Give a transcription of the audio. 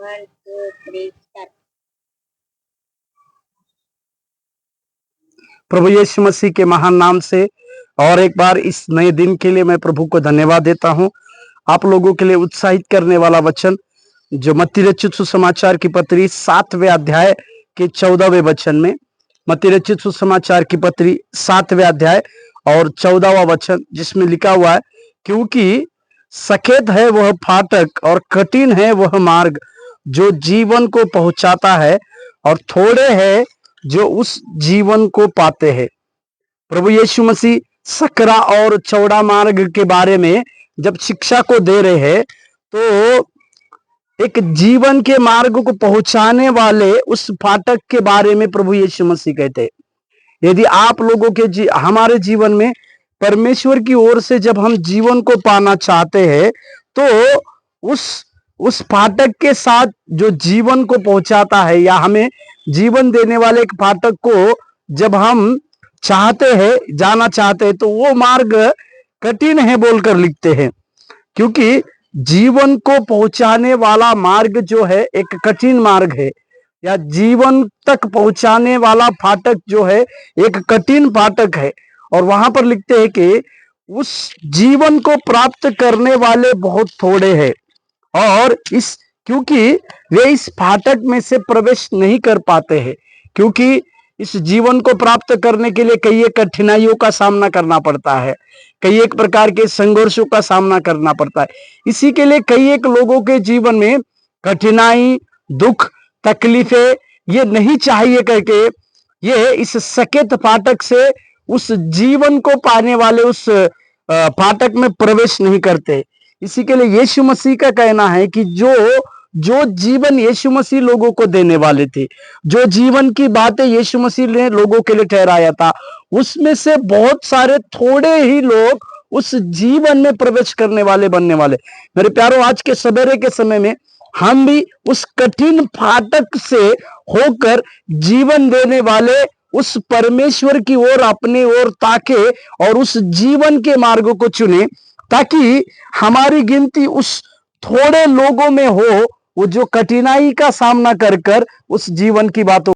1, 2, 3 start. प्रभु यीशु मसीह के महान नाम से और एक बार इस नए दिन के लिए मैं प्रभु को धन्यवाद देता हूं। आप लोगों के लिए उत्साहित करने वाला वचन जो मत्ती रचित सुसमाचार की पत्री 7वें अध्याय के 14वें वचन में, मत्ती रचित सुसमाचार की पत्री 7वें अध्याय और 14वां वचन, जिसमें लिखा हुआ है, क्योंकि सकेत है वह फाटक और कठिन है वह मार्ग जो जीवन को पहुंचाता है, और थोड़े हैं जो उस जीवन को पाते हैं। प्रभु यीशु मसीह सकरा और चौड़ा मार्ग के बारे में जब शिक्षा को दे रहे हैं, तो एक जीवन के मार्ग को पहुंचाने वाले उस फाटक के बारे में प्रभु यीशु मसीह कहते हैं। यदि आप लोगों के हमारे जीवन में परमेश्वर की ओर से जब हम जीवन को पाना चाहते हैं, तो उस फाटक के साथ जो जीवन को पहुंचाता है या हमें जीवन देने वाले एक फाटक को जब हम चाहते हैं, जाना चाहते हैं, तो वो मार्ग कठिन है बोलकर लिखते हैं। क्योंकि जीवन को पहुंचाने वाला मार्ग जो है एक कठिन मार्ग है, या जीवन तक पहुंचाने वाला फाटक जो है एक कठिन फाटक है। और वहां पर लिखते हैं कि उस जीवन को प्राप्त करने वाले बहुत थोड़े हैं, और क्योंकि वे इस फाटक में से प्रवेश नहीं कर पाते हैं। क्योंकि इस जीवन को प्राप्त करने के लिए कई एक कठिनाइयों का सामना करना पड़ता है, कई एक प्रकार के संघर्षों का सामना करना पड़ता है। इसी के लिए कई एक लोगों के जीवन में कठिनाई, दुख, तकलीफें ये नहीं चाहिए करके ये इस सकेत फाटक से उस जीवन को पाने वाले उस फाटक में प्रवेश नहीं करते। इसी के लिए यीशु मसीह का कहना है कि जो जीवन यीशु मसीह लोगों को देने वाले थे, जो जीवन की बातें यीशु मसीह ने लोगों के लिए ठहराया था, उसमें से बहुत सारे थोड़े ही लोग उस जीवन में प्रवेश करने वाले बनने वाले। मेरे प्यारों, आज के सवेरे के समय में हम भी उस कठिन फाटक से होकर जीवन देने वाले उस परमेश्वर की ओर अपने ओर ताके और उस जीवन के मार्ग को चुने, ताकि हमारी गिनती उस थोड़े लोगों में हो, वो जो कठिनाई का सामना कर उस जीवन की बातों